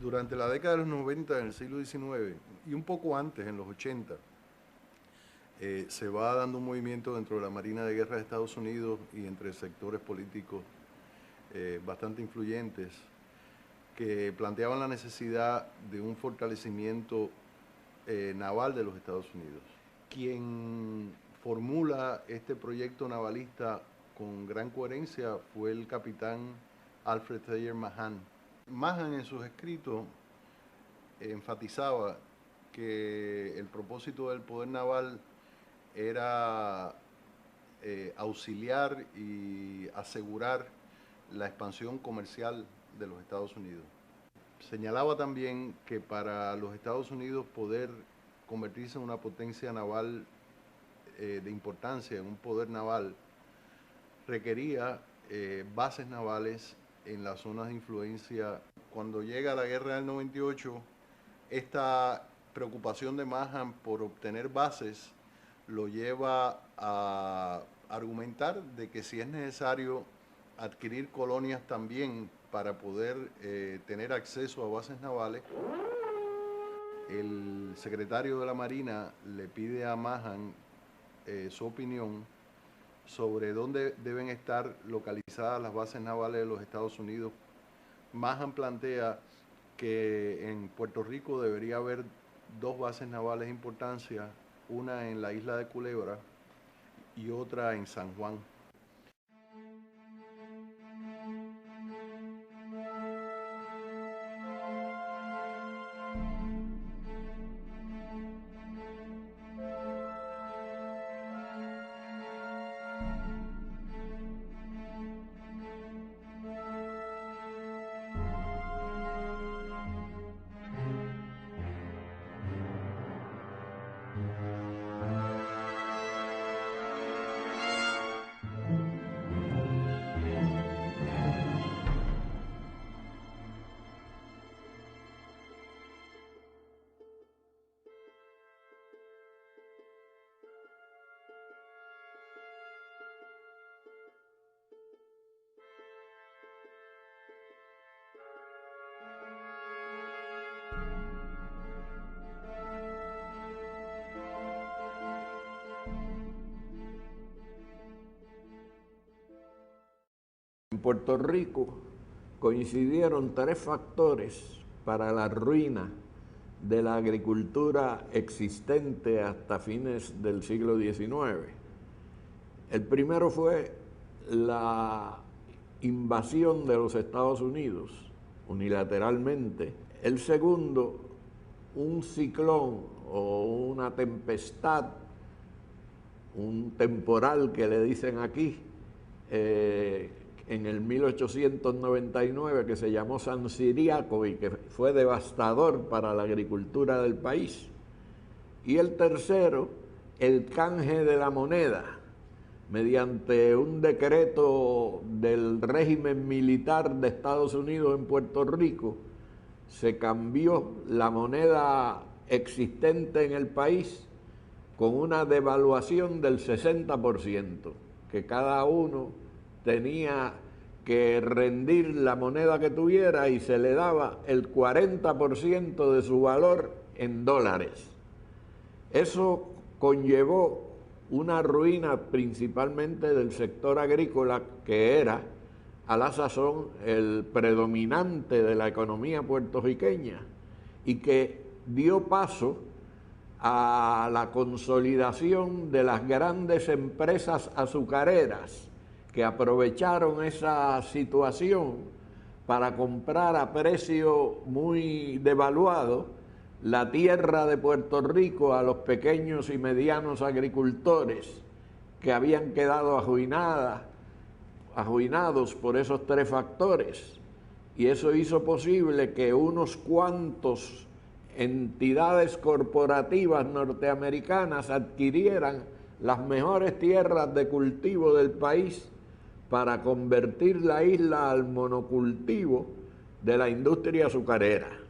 Durante la década de los 90 del siglo XIX y un poco antes, en los 80, se va dando un movimiento dentro de la Marina de Guerra de Estados Unidos y entre sectores políticos bastante influyentes que planteaban la necesidad de un fortalecimiento naval de los Estados Unidos. Quien formula este proyecto navalista con gran coherencia fue el capitán Alfred Thayer Mahan. Mahan en sus escritos enfatizaba que el propósito del poder naval era auxiliar y asegurar la expansión comercial de los Estados Unidos. Señalaba también que para los Estados Unidos poder convertirse en una potencia naval de importancia, en un poder naval, requería bases navales en las zonas de influencia. Cuando llega la guerra del 98, esta preocupación de Mahan por obtener bases lo lleva a argumentar de que si es necesario adquirir colonias también para poder tener acceso a bases navales, el secretario de la Marina le pide a Mahan su opinión sobre dónde deben estar localizadas las bases navales de los Estados Unidos. Mahan plantea que en Puerto Rico debería haber dos bases navales de importancia, una en la isla de Culebra y otra en San Juan. Puerto Rico coincidieron tres factores para la ruina de la agricultura existente hasta fines del siglo XIX. El primero fue la invasión de los Estados Unidos unilateralmente. El segundo, un ciclón o una tempestad, un temporal que le dicen aquí, en el 1899, que se llamó San Ciriaco y que fue devastador para la agricultura del país. Y el tercero, el canje de la moneda, mediante un decreto del régimen militar de Estados Unidos en Puerto Rico, se cambió la moneda existente en el país con una devaluación del 60%, que cada uno tenía que rendir la moneda que tuviera y se le daba el 40% de su valor en dólares. Eso conllevó una ruina principalmente del sector agrícola, que era a la sazón el predominante de la economía puertorriqueña y que dio paso a la consolidación de las grandes empresas azucareras que aprovecharon esa situación para comprar a precio muy devaluado la tierra de Puerto Rico a los pequeños y medianos agricultores que habían quedado arruinados por esos tres factores. Y eso hizo posible que unos cuantos entidades corporativas norteamericanas adquirieran las mejores tierras de cultivo del país para convertir la isla al monocultivo de la industria azucarera.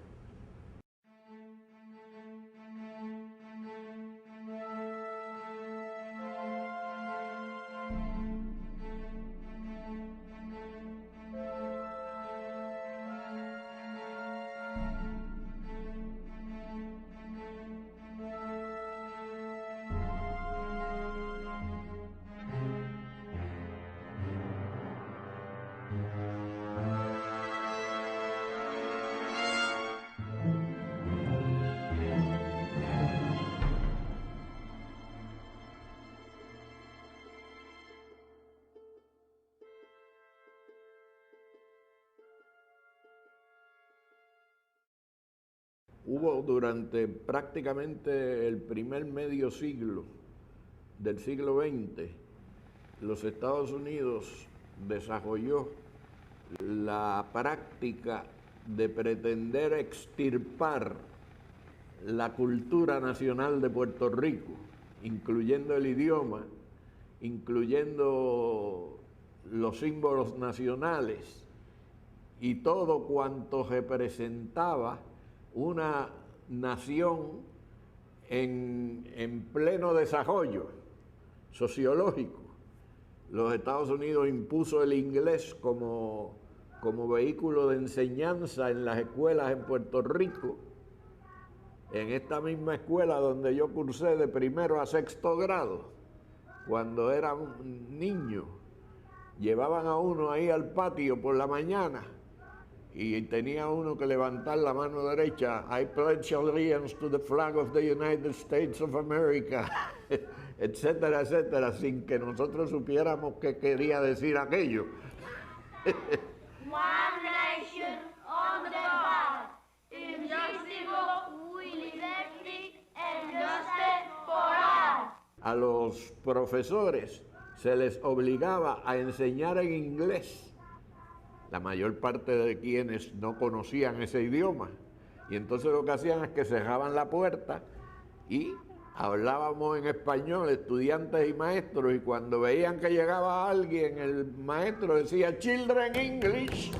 Hubo durante prácticamente el primer medio siglo del siglo XX, los Estados Unidos desarrolló la práctica de pretender extirpar la cultura nacional de Puerto Rico, incluyendo el idioma, incluyendo los símbolos nacionales y todo cuanto representaba una nación en pleno desarrollo sociológico. Los Estados Unidos impuso el inglés como vehículo de enseñanza en las escuelas en Puerto Rico. En esta misma escuela donde yo cursé de primero a sexto grado, cuando era un niño, llevaban a uno ahí al patio por la mañana y tenía uno que levantar la mano derecha, I pledge allegiance to the flag of the United States of America, etcétera, etcétera, sin que nosotros supiéramos qué quería decir aquello. One nation under God, indivisible, with liberty and justice for all. A los profesores se les obligaba a enseñar en inglés, la mayor parte de quienes no conocían ese idioma. Y entonces lo que hacían es que cerraban la puerta y hablábamos en español, estudiantes y maestros, y cuando veían que llegaba alguien, el maestro decía, "Children English".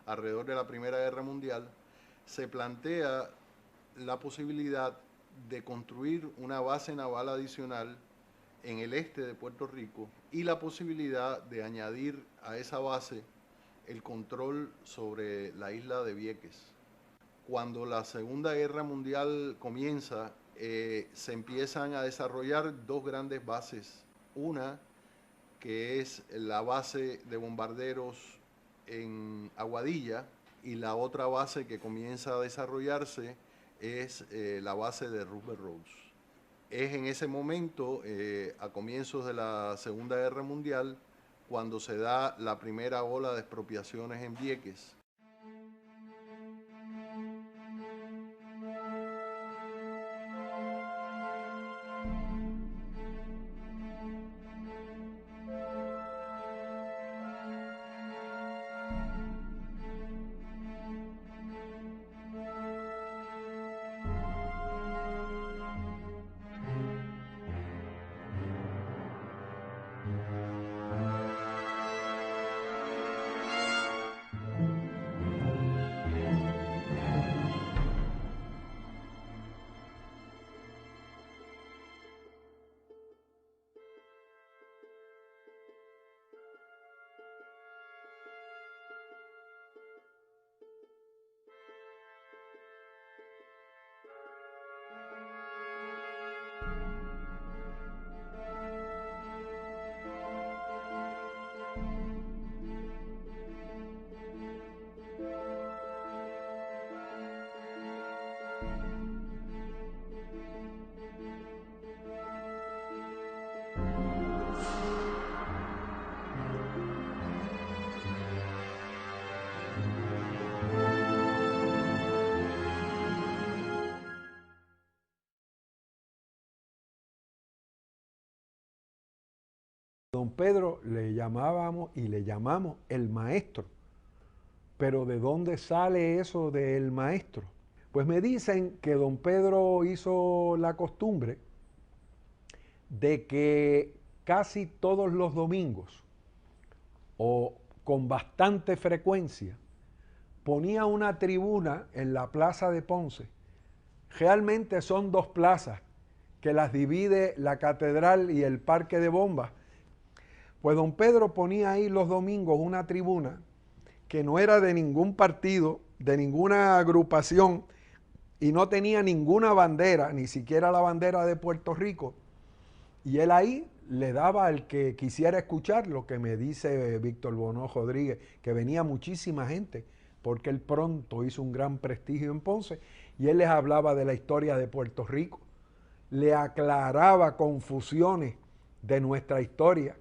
Alrededor de la Primera Guerra Mundial, se plantea la posibilidad de construir una base naval adicional en el este de Puerto Rico y la posibilidad de añadir a esa base el control sobre la isla de Vieques. Cuando la Segunda Guerra Mundial comienza, se empiezan a desarrollar dos grandes bases. Una que es la base de bombarderos en Aguadilla, y la otra base que comienza a desarrollarse es la base de Roosevelt Roads. Es en ese momento, a comienzos de la Segunda Guerra Mundial, cuando se da la primera ola de expropiaciones en Vieques. Don Pedro le llamábamos y le llamamos el maestro. Pero ¿de dónde sale eso del maestro? Pues me dicen que don Pedro hizo la costumbre de que casi todos los domingos, o con bastante frecuencia, ponía una tribuna en la plaza de Ponce. Realmente son dos plazas que las divide la catedral y el parque de bombas. Pues don Pedro ponía ahí los domingos una tribuna que no era de ningún partido, de ninguna agrupación, y no tenía ninguna bandera, ni siquiera la bandera de Puerto Rico. Y él ahí le daba al que quisiera escuchar, lo que me dice Víctor Bonó Rodríguez, que venía muchísima gente, porque él pronto hizo un gran prestigio en Ponce, y él les hablaba de la historia de Puerto Rico, le aclaraba confusiones de nuestra historia,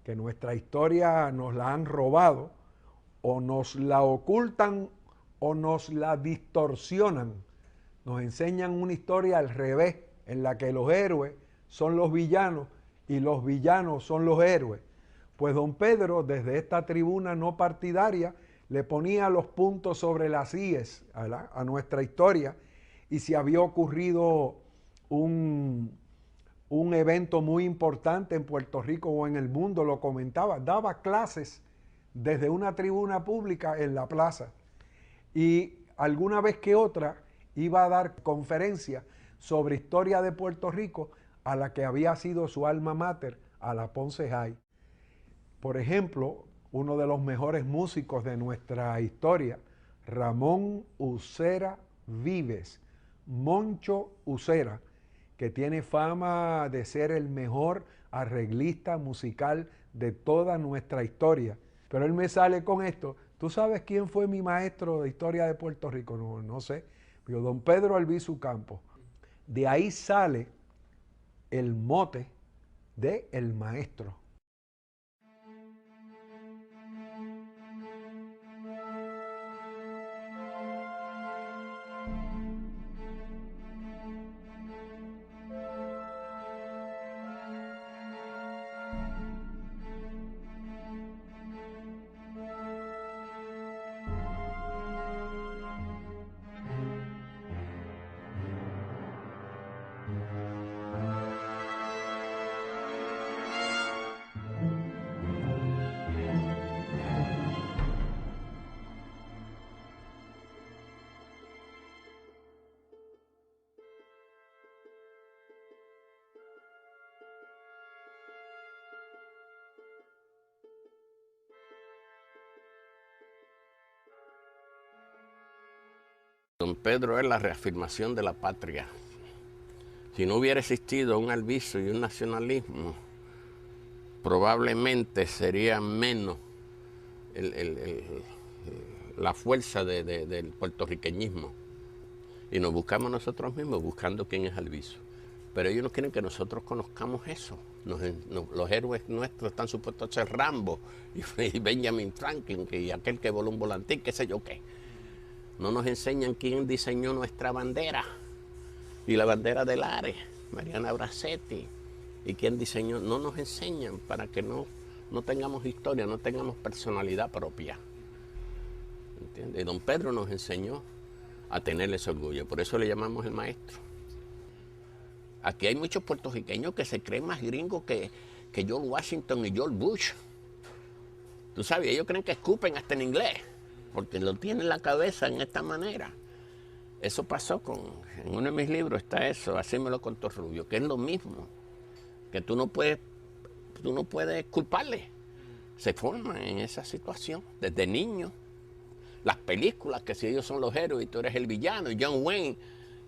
que nuestra historia nos la han robado, o nos la ocultan, o nos la distorsionan. Nos enseñan una historia al revés, en la que los héroes son los villanos y los villanos son los héroes. Pues don Pedro, desde esta tribuna no partidaria, le ponía los puntos sobre las íes a nuestra historia, y si había ocurrido un evento muy importante en Puerto Rico o en el mundo, lo comentaba, daba clases desde una tribuna pública en la plaza, y alguna vez que otra iba a dar conferencias sobre historia de Puerto Rico a la que había sido su alma mater, a la Ponce High. Por ejemplo, uno de los mejores músicos de nuestra historia, Ramón Ucera Vives, Moncho Ucera, que tiene fama de ser el mejor arreglista musical de toda nuestra historia. Pero él me sale con esto: ¿tú sabes quién fue mi maestro de historia de Puerto Rico? No, no sé. Pero don Pedro Albizu Campos. De ahí sale el mote de el maestro. Pedro es la reafirmación de la patria. Si no hubiera existido un Alviso y un nacionalismo, probablemente sería menos la fuerza del puertorriqueñismo. Y nos buscamos nosotros mismos buscando quién es Alviso. Pero ellos no quieren que nosotros conozcamos eso. Los héroes nuestros están supuestos a ser Rambo y Benjamin Franklin y aquel que voló un volantín, qué sé yo qué. No nos enseñan quién diseñó nuestra bandera y la bandera de Lares, Mariana Bracetti, y quién diseñó. No nos enseñan para que no tengamos historia, no tengamos personalidad propia. ¿Entiendes? Y don Pedro nos enseñó a tener ese orgullo, por eso le llamamos el maestro. Aquí hay muchos puertorriqueños que se creen más gringos que George Washington y George Bush. Tú sabes, ellos creen que escupen hasta en inglés, porque lo tienen en la cabeza en esta manera. Eso pasó en uno de mis libros está eso, así me lo contó Rubio, que es lo mismo, que tú no puedes culparle. Se forman en esa situación desde niños. Las películas, que si ellos son los héroes y tú eres el villano, y John Wayne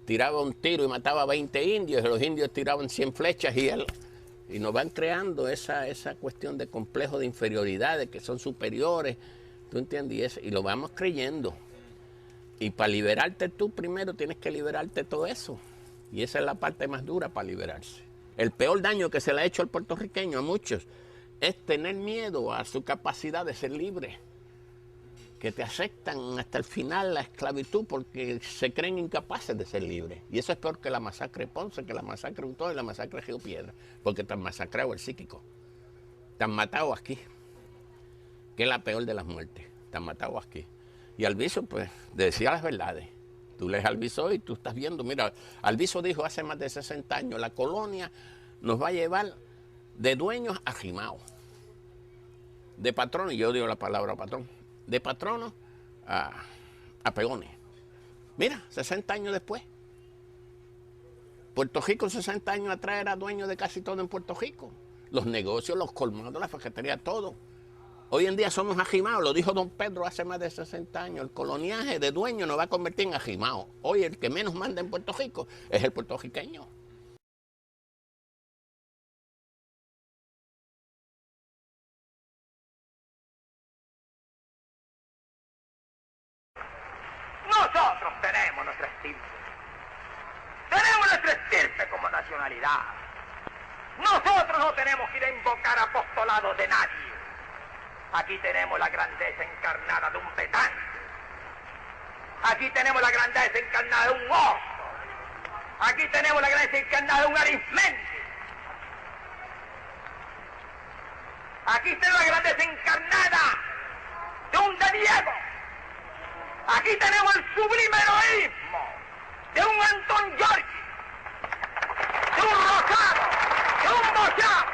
tiraba un tiro y mataba a 20 indios, y los indios tiraban 100 flechas y nos van creando esa cuestión de complejo de inferioridad, de que son superiores, ¿tú entiendes? Y lo vamos creyendo. Y para liberarte tú primero tienes que liberarte todo eso. Y esa es la parte más dura para liberarse. El peor daño que se le ha hecho al puertorriqueño, a muchos, es tener miedo a su capacidad de ser libre. Que te aceptan hasta el final la esclavitud porque se creen incapaces de ser libres. Y eso es peor que la masacre de Ponce, que la masacre de Utoya y la masacre de Río Piedra, porque te han masacrado el psíquico. Te han matado aquí, que es la peor de las muertes. Te han matado aquí. Y Alviso, pues, decía las verdades. Tú lees Alviso y tú estás viendo, mira, Alviso dijo hace más de 60 años, la colonia nos va a llevar de dueños a gimaos, de patronos, y yo digo la palabra patrón, de patronos a peones. Mira, 60 años después. Puerto Rico 60 años atrás era dueño de casi todo en Puerto Rico. Los negocios, los colmados, la faquetería, todo. Hoy en día somos ajimados, lo dijo don Pedro hace más de 60 años. El coloniaje de dueño nos va a convertir en ajimados. Hoy el que menos manda en Puerto Rico es el puertorriqueño. Nosotros tenemos nuestra estirpe. Tenemos nuestra estirpe como nacionalidad. Nosotros no tenemos que ir a invocar apostolados de nadie. Aquí tenemos la grandeza encarnada de un Betán. Aquí tenemos la grandeza encarnada de un oso. Aquí tenemos la grandeza encarnada de un Arismendi. Aquí tenemos la grandeza encarnada de un De Diego. Aquí tenemos el sublime heroísmo de un Antón Giorgi, de un Rosado, de un Bochá.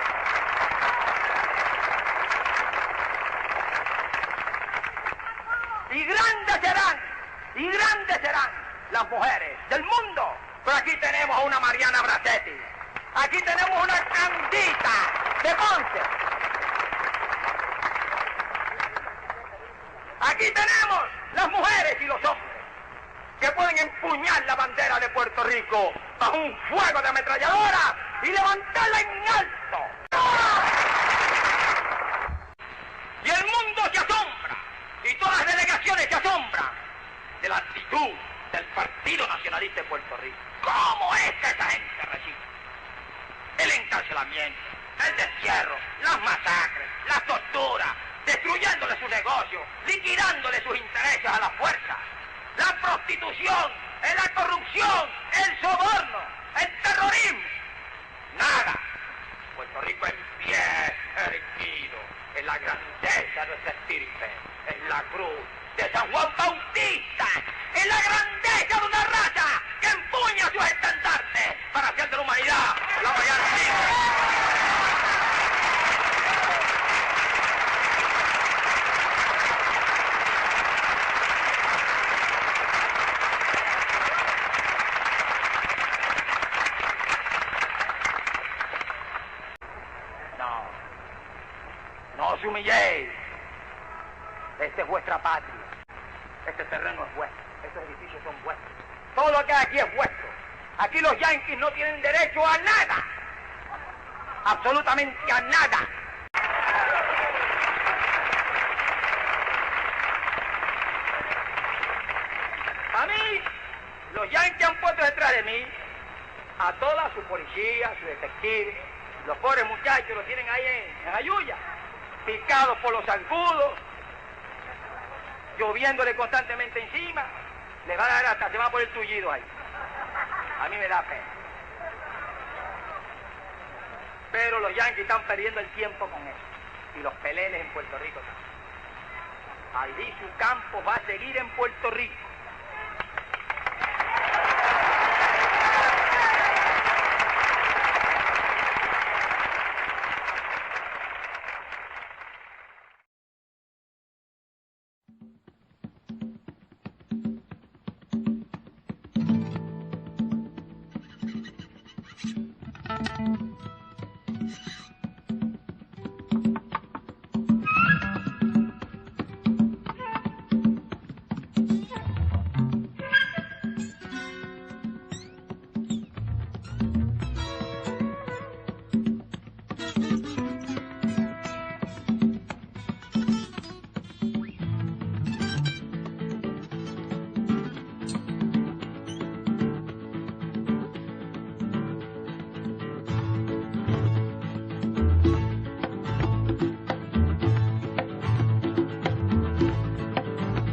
Y grandes serán las mujeres del mundo. Pero aquí tenemos a una Mariana Bracetti, aquí tenemos una Candita de Ponce, aquí tenemos las mujeres y los hombres que pueden empuñar la bandera de Puerto Rico bajo un fuego de ametralladora y levantarla en alto. Y el mundo se asombra, y todas las delegaciones se asombran de la actitud del Partido Nacionalista de Puerto Rico. ¿Cómo es que esa gente resiste? El encarcelamiento, el destierro, las masacres, las torturas, destruyéndole su negocio, liquidándole sus intereses a la fuerza, la prostitución, la corrupción, el soborno, el terrorismo. Nada. Puerto Rico en pie, erguido, en la grandeza de nuestra estirpe, en la cruz de San Juan Bautista, en la grandeza de una raza que empuña sus estandartes para hacer de la humanidad la mañana libre. No os humilléis. Esta es vuestra patria. Este terreno es vuestro. Estos edificios son vuestros. que hay aquí es vuestro. Aquí los yanquis no tienen derecho a nada. Absolutamente a nada. A mí, los yanquis han puesto detrás de mí a toda su policía, sus detectives. Los pobres muchachos los tienen ahí en Ayuya, picados por los zancudos, lloviéndole constantemente encima. Les va a dar hasta, se va a poner tullido ahí. A mí me da pena. Pero los yanquis están perdiendo el tiempo con eso. Y los peleles en Puerto Rico también. Albizu Campos va a seguir en Puerto Rico.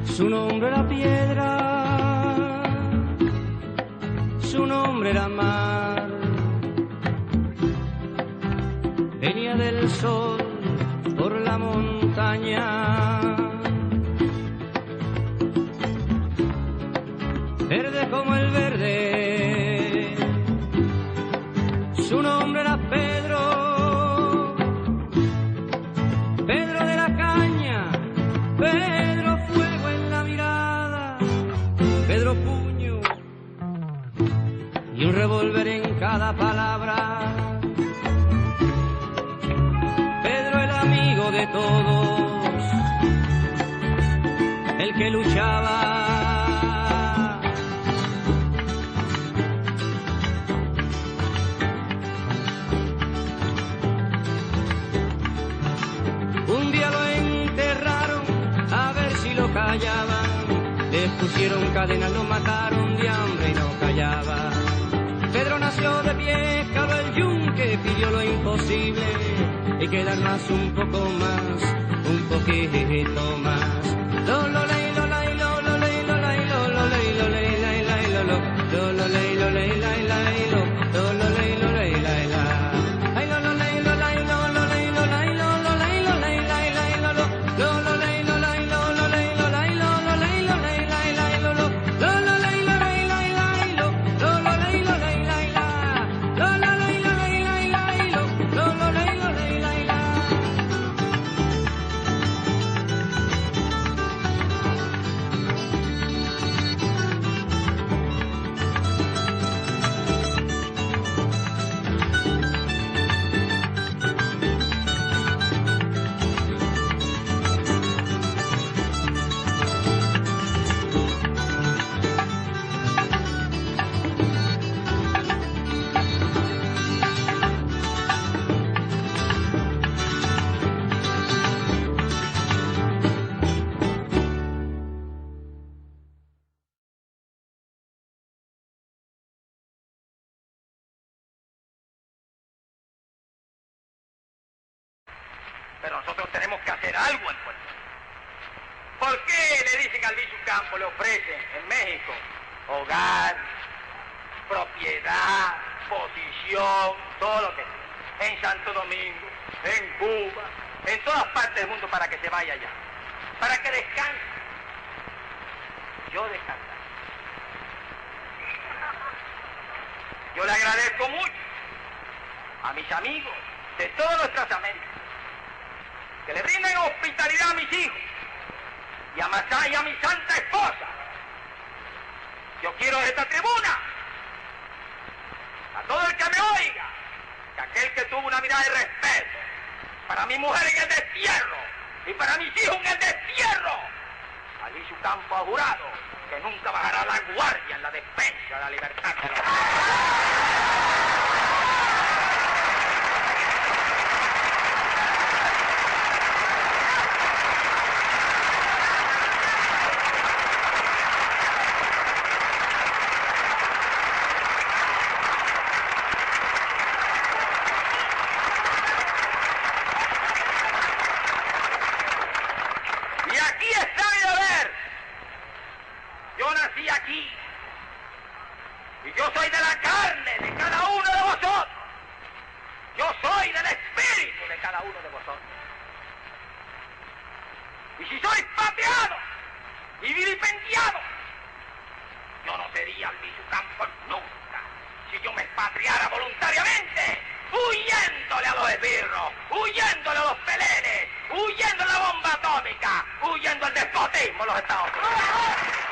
Su nombre era piedra, su nombre era mar, venía del sol por la montaña, verde como el verde, su nombre era Pedro, Pedro de la caña, Pedro fuego en la mirada, Pedro puño y un revólver en cada palabra, Pedro el amigo de todos, el que luchaba. Un día lo enterraron a ver si lo callaban, les pusieron cadenas, lo mataron de hambre y no callaba. Pedro nació de pie, cavó el yunque, pidió lo imposible y quedar más un poco más, un poquito más. Lo ley, lo ley, lo ley, lo ley, lo ley, lo ley, ley, ley, lo ley, lo ley, ley, ley, lo ley, lo ley, ley, la. Ay, lo ley, lo ley, lo ley, lo ley, lo ley, lo ley, ley, ley, lo ley, lo ley, lo ley, lo ley, lo ley, lo ley, ley, ley, lo ley, lo ley, ley, ley, lo ley, lo ley, ley, la. Lo ley, lo ley, ley, ley, lo ley, lo ley, ley, la. Pero nosotros tenemos que hacer algo en Puerto Rico. ¿Por qué le dicen a Albizu Campos, le ofrecen en México hogar, propiedad, posición, todo lo que sea? En Santo Domingo, en Cuba, en todas partes del mundo para que se vaya allá, para que descanse. Yo descansaré. Yo le agradezco mucho a mis amigos de todas nuestras Américas que le brinden hospitalidad a mis hijos y a mi santa esposa. Yo quiero de esta tribuna a todo el que me oiga, que aquel que tuvo una mirada de respeto para mi mujer en el destierro y para mis hijos en el destierro, Albizu Campos ha jurado que nunca bajará la guardia en la defensa de la libertad de los aquí. Y yo soy de la carne de cada uno de vosotros. Yo soy del espíritu de cada uno de vosotros. Y si soy pateado y vilipendiado, yo no sería Albizu Campos nunca si yo me expatriara voluntariamente, huyéndole a los esbirros, huyéndole a los peleles, huyéndole a la bomba atómica, huyendo al despotismo de los Estados Unidos.